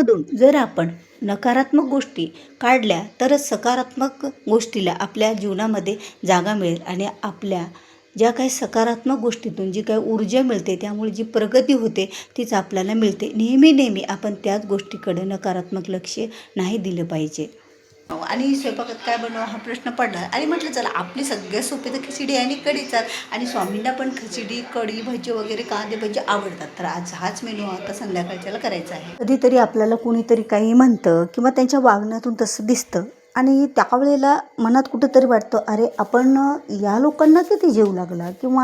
मधून जर आपण नकारात्मक गोष्टी काढल्या तरच सकारात्मक गोष्टीला आपल्या जीवनामध्ये जागा मिळेल आणि आपल्या ज्या काही सकारात्मक गोष्टीतून जी काही ऊर्जा मिळते त्यामुळे जी प्रगती होते तीच आपल्याला मिळते. नेहमी आपण त्याच गोष्टीकडे नकारात्मक लक्ष नाही दिलं पाहिजे. आणि स्वयंपाकात काय बनवावं हा प्रश्न पडला आणि म्हटलं चला आपली सगळ्यात सोपी तर खिचडी आणि कढीचाच. आणि स्वामींना पण खिचडी कढी भजी वगैरे कांदे भजी आवडतात, तर आज हाच मेनू आता संध्याकाळच्याला करायचा आहे. कधीतरी आपल्याला कुणीतरी काही म्हणतं किंवा त्यांच्या वागण्यातून तसं दिसतं आणि त्यावेळेला मनात कुठंतरी वाटतं अरे आपण या लोकांना किती जीव लागला किंवा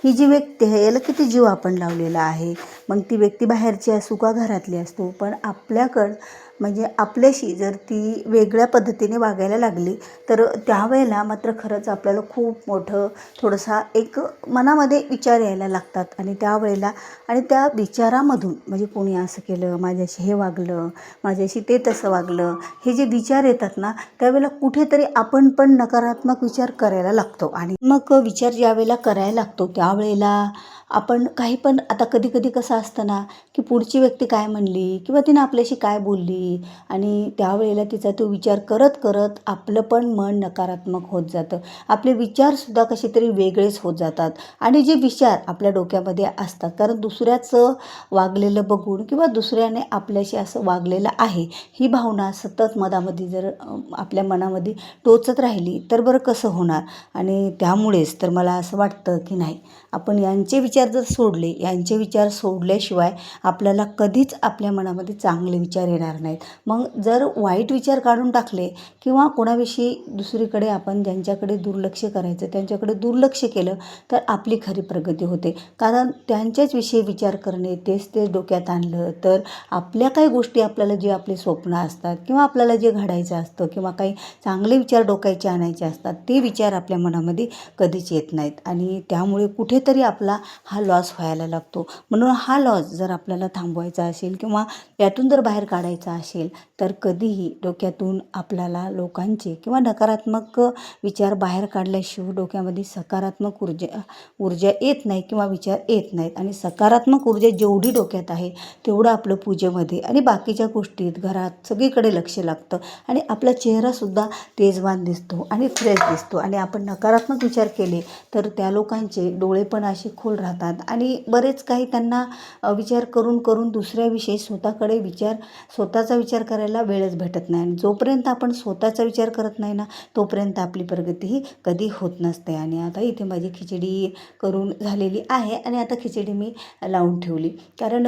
ही जी व्यक्ती आहे याला किती जीव आपण लावलेला आहे. मग ती व्यक्ती बाहेरची असो का घरातली असतो, पण आपल्याकडं म्हणजे आपल्याशी जर ती वेगळ्या पद्धतीने वागायला लागली तर त्यावेळेला मात्र खरंच आपल्याला खूप मोठं थोडासा एक मनामध्ये विचार यायला लागतात. आणि त्यावेळेला आणि त्या विचारामधून म्हणजे कोणी असं केलं, माझ्याशी हे वागलं, माझ्याशी ते तसं वागलं, हे जे विचार येतात ना त्यावेळेला कुठेतरी आपण पण नकारात्मक विचार करायला लागतो. आणि मग विचार ज्यावेळेला करायला लागतो त्यावेळेला आपण काही पण आता कधी कसं असतं ना की पुढची व्यक्ती काय म्हणली किंवा तिनं आपल्याशी काय बोलली आणि त्यावेळेला तिचा तो विचार करत करत आपलं पण मन नकारात्मक होत जातं. आपले विचारसुद्धा कसे तरी वेगळेच होत जातात आणि जे विचार आपल्या डोक्यामध्ये असतात कारण दुसऱ्याचं वागलेलं बघून किंवा दुसऱ्याने आपल्याशी असं वागलेलं आहे ही भावना सतत मधामध्ये जर आपल्या मनामध्ये टोचत राहिली तर बरं कसं होणार. आणि त्यामुळेच तर मला असं वाटतं की नाही आपण यांचे विचार जर सोडले, यांचे विचार सोडल्याशिवाय आपल्याला कधीच आपल्या मनामध्ये चांगले विचार येणार नाहीत. मग जर वाईट विचार काढून टाकले किंवा कोणाविषयी दुसरीकडे आपण ज्यांच्याकडे दुर्लक्ष करायचं त्यांच्याकडे दुर्लक्ष केलं तर आपली खरी प्रगती होते. कारण त्यांच्याच विषयी विचार करणे तेच डोक्यात आणलं तर आपल्या काही गोष्टी आपल्याला जे आपले स्वप्न असतात किंवा आपल्याला जे घडायचं असतं किंवा काही चांगले विचार डोक्याचे आणायचे असतात ते विचार आपल्या मनामध्ये कधीच येत नाहीत आणि त्यामुळे कुठेतरी आपला हा लॉस व्हायला लागतो. म्हणून हा लॉस जर आपल्याला थांबवायचा असेल किंवा यातून जर बाहेर काढायचा असेल तर कधीही डोक्यातून आपल्याला लोकांचे किंवा नकारात्मक विचार बाहेर काढल्याशिवाय डोक्यामध्ये सकारात्मक ऊर्जा येत नाही किंवा विचार येत नाहीत. आणि सकारात्मक ऊर्जा जेवढी डोक्यात आहे तेवढं आपलं पूजेमध्ये आणि बाकीच्या गोष्टीत घरात सगळीकडे लक्ष लागतं आणि आपला चेहरासुद्धा तेजवान दिसतो आणि फ्रेश दिसतो. आणि आपण नकारात्मक विचार केले तर त्या लोकांचे डोळे पण असे खोल राहतात आणि बरेच काही त्यांना विचार करून दुसऱ्याविषयी स्वतःचा विचार करायला वेळच भेटत नाही. आणि जोपर्यंत आपण स्वतःचा विचार करत नाही ना तोपर्यंत आपली प्रगती ही कधी होत नसते. आणि आता इथे माझी खिचडी करून झालेली आहे आणि आता खिचडी मी लावून ठेवली कारण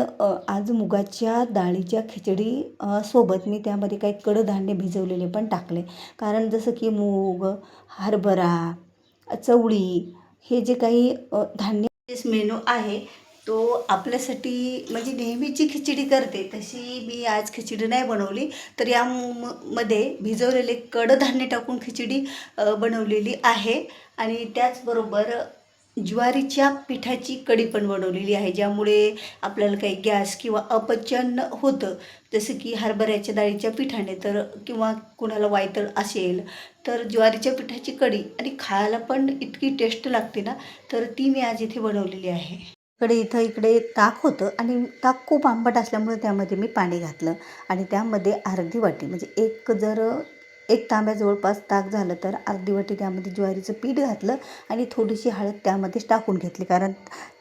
आज मुगाच्या डाळीच्या खिचडी सोबत मी त्यामध्ये काही कडधान्य भिजवलेले पण टाकले. कारण जसं की मूग, हरभरा, चवळी हे जे काही धान्य मेनू आहे तो आपल्यासाठी म्हणजे नेहमीची खिचडी करते तशी मी आज खिचडी नाही बनवली तर मध्ये भिजवलेले कडधान्य टाकून खिचडी बनवलेली आहे. आणि त्याचबरोबर ज्वारीच्या पिठाची कढी पण बनवलेली आहे ज्यामुळे आपल्याला काही गॅस किंवा अपचन होतं. जसं की हरभऱ्याच्या डाळीच्या पिठाने तर किंवा कुणाला वायतळ असेल तर ज्वारीच्या पिठाची कढी आणि खायला पण इतकी टेस्ट लागते ना तर ती मी आज इथे बनवलेली आहे. इकडे ताक होतं आणि ताक खूप आंबट असल्यामुळे त्यामध्ये मी पाणी घातलं आणि त्यामध्ये अर्धी वाटी म्हणजे एक तांब्या जवळपास ताक झालं तर अर्धी वाटी त्यामध्ये ज्वारीचं पीठ घातलं आणि थोडीशी हळद त्यामध्येच टाकून घेतली. कारण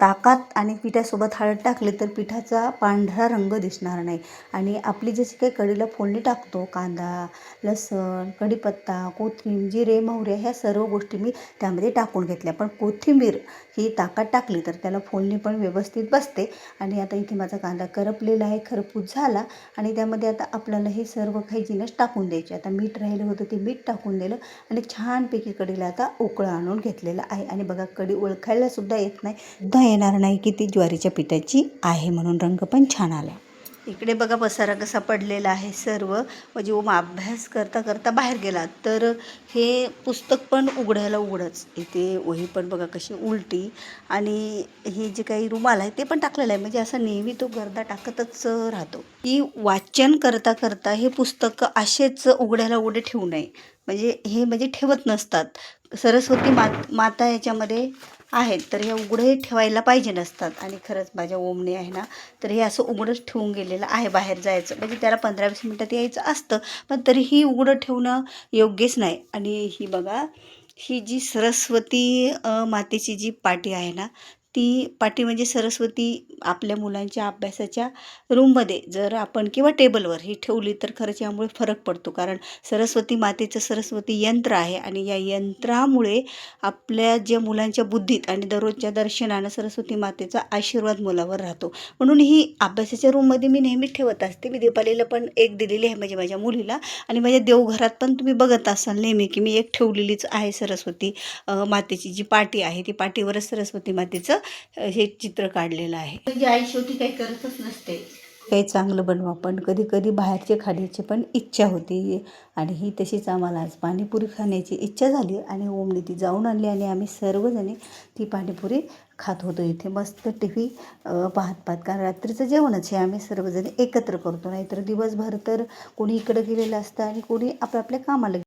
ताकात आणि पिठासोबत हळद टाकली तर पिठाचा पांढरा रंग दिसणार नाही. आणि आपली जशी काही कढीला फोडणी टाकतो कांदा, लसूण, कढीपत्ता, कोथिंबीर, जिरे, मोहरी ह्या सर्व गोष्टी मी त्यामध्ये टाकून घेतल्या. पण कोथिंबीर ही ताकात टाकली तर त्याला फोडणी पण व्यवस्थित बसते. आणि आता इथे माझा कांदा करपलेला आहे, खरपूस झाला आणि त्यामध्ये आता आपल्याला हे सर्व काही जिनस टाकून द्यायचे. आता मीठ राहिलं होतं ते मीठ टाकून दिलं आणि छानपैकी कढीला आता उकळं आणून घेतलेलं आहे. आणि बघा कढी ओळखायला सुद्धा येत नाही, सुद्धा येणार नाही की ती ज्वारीच्या पिठाची आहे म्हणून रंग पण छान आला. इकडे बघा पसारा कसा पडलेला आहे सर्व म्हणजे अभ्यास करता बाहेर गेला तर हे पुस्तक पण उघडायला उघडच. इथे वही पण बघा कशी उलटी आणि हे जे काही रुमाल आहे ते पण टाकलेलं आहे म्हणजे असं नेहमी तो गर्दा टाकतच राहतो. की वाचन करता हे पुस्तक असेच उघडायला उघडे ठेवू नये म्हणजे हे म्हणजे ठेवत नसतात. सरस्वती माता याच्यामध्ये आहेत तर ह्या उघडे ठेवायला पाहिजे नसतात. आणि खरंच माझ्या ओमने आहे ना, तर हे असं उघडंच ठेवून गेलेलं आहे. बाहेर जायचं म्हणजे त्याला 15-20 मिनटात यायचं असतं, पण तरीही उघडं ठेवणं योग्यच नाही. आणि ही बघा, ही जी सरस्वती मातेची जी पाटी आहे ना, ती पाटी म्हणजे सरस्वती आपल्या मुलांच्या अभ्यासाच्या रूममध्ये जर आपण किंवा टेबलवर ही ठेवली तर खरंच यामुळे फरक पडतो. कारण सरस्वती मातेचं सरस्वती यंत्र आहे आणि या यंत्रामुळे आपल्या ज्या मुलांच्या बुद्धीत आणि दररोजच्या दर्शनानं सरस्वती मातेचा आशीर्वाद मुलावर राहतो. म्हणून ही अभ्यासाच्या रूममध्ये मी नेहमीच ठेवत असते. मी दीपालीला पण एक दिलेली आहे, म्हणजे माझ्या मुलीला. आणि माझ्या देवघरात पण तुम्ही बघत असाल नेहमी की मी एक ठेवलेलीच आहे सरस्वती मातेची जी पाटी आहे, ती पाटीवरच सरस्वती मातेचं हे चित्र काढलेलं आहे. म्हणजे आई शेवटी काही करतच नसते, काही चांगलं बनवा, पण कधी कधी बाहेरचे खाण्याची पण इच्छा होती. आणि ही तशीच आम्हाला आज पाणीपुरी खाण्याची इच्छा झाली आणि ओमने ती जाऊन आणली आणि आम्ही सर्वजणी ती पाणीपुरी खात होतो इथे मस्त टी पाहत पाहत. कारण रात्रीचं जेवणच हे आम्ही सर्वजण एकत्र करतो, नाहीतर दिवसभर तर कोणी इकडं गेलेलं असतं आणि कोणी आपापल्या कामाला